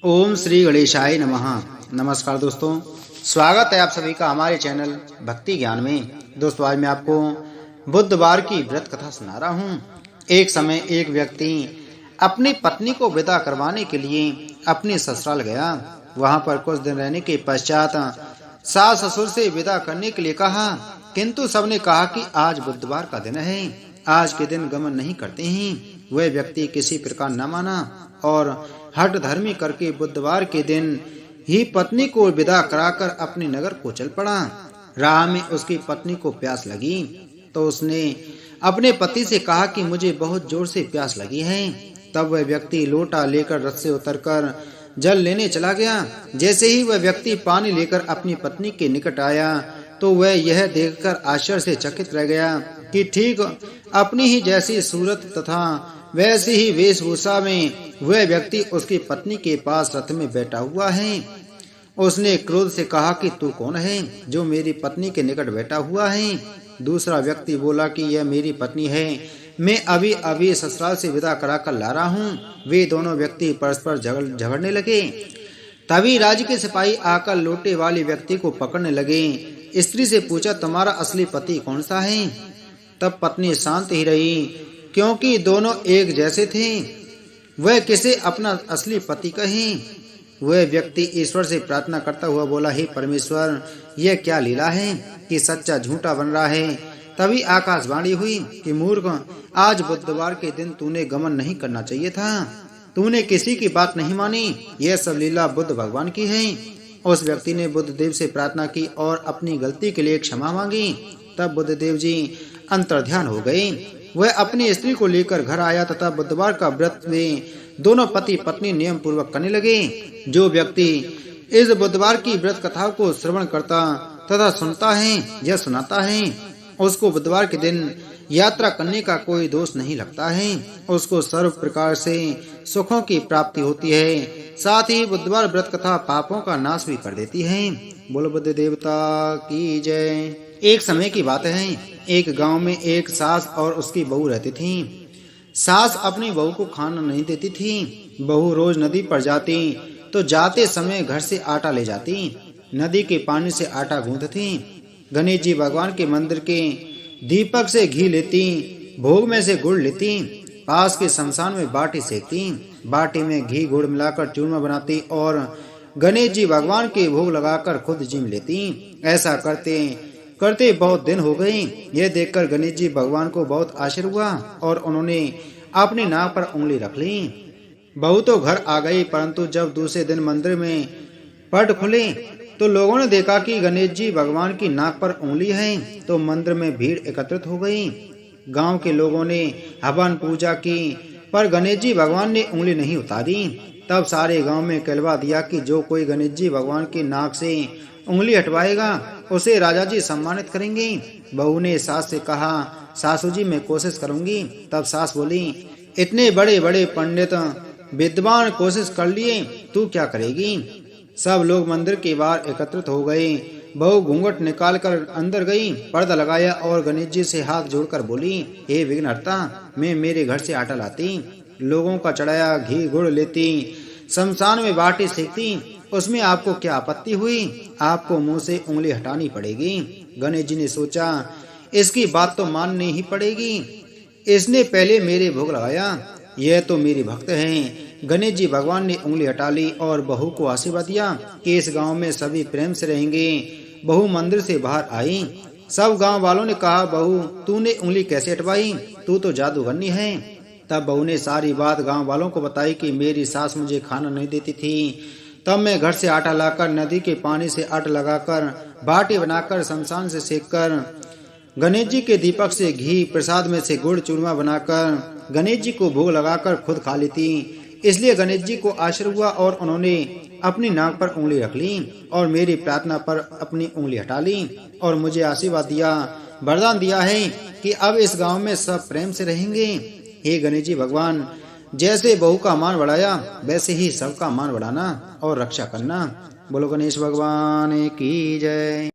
ओम श्री गणेशाय नमः। नमस्कार दोस्तों, स्वागत है आप सभी का हमारे चैनल भक्ति ज्ञान में। दोस्तों, आज मैं आपको बुधवार की व्रत कथा सुना रहा हूँ। एक समय एक व्यक्ति अपनी पत्नी को विदा करवाने के लिए अपने ससुराल गया। वहां पर कुछ दिन रहने के पश्चात सास ससुर से विदा करने के लिए कहा, किंतु सबने कहा कि आज बुधवार का दिन है, आज के दिन गमन नहीं करते हैं। वह व्यक्ति किसी प्रकार न माना और हठ धर्मी करके बुधवार के दिन ही पत्नी को विदा कराकर अपने नगर को चल पड़ा। राह में उसकी पत्नी को प्यास लगी तो उसने अपने पति से कहा कि मुझे बहुत जोर से प्यास लगी है। तब वह व्यक्ति लोटा लेकर रथ से उतरकर जल लेने चला गया। जैसे ही वह व्यक्ति पानी लेकर अपनी पत्नी के निकट आया तो वह यह देखकर आश्चर्य से चकित रह गया कि ठीक अपनी ही जैसी सूरत तथा वैसी ही वेशभूषा में वह व्यक्ति उसकी पत्नी के पास रथ में बैठा हुआ है। उसने क्रोध से कहा कि तू कौन है जो मेरी पत्नी के निकट बैठा हुआ है? दूसरा व्यक्ति बोला कि यह मेरी पत्नी है, मैं अभी अभी ससुराल से विदा कराकर ला रहा हूँ। वे दोनों व्यक्ति परस्पर झगड़ने लगे। तभी राज्य के सिपाही आकर लोटे वाले व्यक्ति को पकड़ने लगे। स्त्री से पूछा, तुम्हारा असली पति कौन सा है? तब पत्नी शांत ही रही, क्योंकि दोनों एक जैसे थे। वह किसे अपना असली पति कहे? वह व्यक्ति ईश्वर से प्रार्थना करता हुआ बोला, हे परमेश्वर, यह क्या लीला है कि सच्चा झूठा बन रहा है। तभी आकाशवाणी हुई कि मूर्ख, आज बुधवार के दिन तूने गमन नहीं करना चाहिए था, तूने किसी की बात नहीं मानी। यह सब लीला बुद्ध भगवान की है। उस व्यक्ति ने बुद्ध देव से प्रार्थना की और अपनी गलती के लिए क्षमा मांगी। तब बुद्ध देव जी अंतर्ध्यान हो गए। वह अपनी स्त्री को लेकर घर आया तथा बुधवार का व्रत में दोनों पति पत्नी नियम पूर्वक करने लगे। जो व्यक्ति इस बुधवार की व्रत कथा को श्रवण करता तथा सुनता है या सुनाता है, उसको बुधवार के दिन यात्रा करने का कोई दोष नहीं लगता है। उसको सर्व प्रकार से सुखों की प्राप्ति होती है। साथ ही बुधवार व्रत कथा पापों का नाश भी कर देती है। बोलो बुद्ध देवता की जय। एक समय की बात है, एक गांव में एक सास और उसकी बहू रहती थी। सास अपनी बहू को खाना नहीं देती थी। बहू रोज नदी पर जाती तो जाते समय घर से आटा ले जाती। नदी के पानी से आटा गूंथती। गणेश जी भगवान के मंदिर के दीपक से घी लेती, भोग में से गुड़ लेती, पास के शमशान में बाटी सेकती, बाटी में घी गुड़ मिलाकर चूरमा बनाती और गणेश जी भगवान के भोग लगाकर खुद जिम लेती। ऐसा करते करते बहुत दिन हो गए। यह देखकर गणेश जी भगवान को बहुत आश्चर्य हुआ और उन्होंने अपनी नाक पर उंगली रख ली। बहू तो घर आ गई, परंतु जब दूसरे दिन मंदिर में पट खुले तो लोगों ने देखा कि गणेश जी भगवान की नाक पर उंगली है, तो मंदिर में भीड़ एकत्रित हो गई। गांव के लोगों ने हवन पूजा की, पर गणेश जी भगवान ने उंगली नहीं उतारी। तब सारे गांव में कहलवा दिया कि जो कोई गणेश जी भगवान की नाक से उंगली हटवाएगा उसे राजा जी सम्मानित करेंगे। बहू ने सास से कहा, सासू जी मैं कोशिश करूंगी। तब सास बोली, इतने बड़े बड़े पंडित विद्वान कोशिश कर लिए, तू क्या करेगी? सब लोग मंदिर के बाहर एकत्रित हो गए। बहू घूंघट निकालकर अंदर गई, पर्दा लगाया और गणेश जी से हाथ जोड़कर बोली, हे विघ्नहर्ता, मैं मेरे घर से आटा लाती, लोगों का चढ़ाया घी गुड़ लेती, शमशान में बाटी सेकती, उसमें आपको क्या आपत्ति हुई? आपको मुंह से उंगली हटानी पड़ेगी। गणेश जी ने सोचा, इसकी बात तो माननी ही पड़ेगी। इसने पहले मेरे भोग लगाया, यह तो मेरी भक्त है। गणेश जी भगवान ने उंगली हटा ली और बहू को आशीर्वाद दिया कि इस गांव में सभी प्रेम से रहेंगे। बहू मंदिर से बाहर आई। सब गांव वालों ने कहा, बहू तूने उंगली कैसे हटवाई? तू तो जादूगरनी है। तब बहू ने सारी बात गांव वालों को बताई कि मेरी सास मुझे खाना नहीं देती थी, तब मैं घर से आटा लाकर नदी के पानी से आटा लगाकर बाटी बनाकर शमशान से सेककर गणेश जी के दीपक से घी प्रसाद में से गुड़ चूरमा बनाकर गणेश जी को भोग लगाकर खुद खा लेती। इसलिए गणेश जी को आश्चर्य हुआ और उन्होंने अपनी नाक पर उंगली रख ली और मेरी प्रार्थना पर अपनी उंगली हटा ली और मुझे आशीर्वाद दिया, वरदान दिया है कि अब इस गांव में सब प्रेम से रहेंगे। हे गणेश जी भगवान, जैसे बहू का मान बढ़ाया वैसे ही सबका मान बढ़ाना और रक्षा करना। बोलो गणेश भगवान की जय।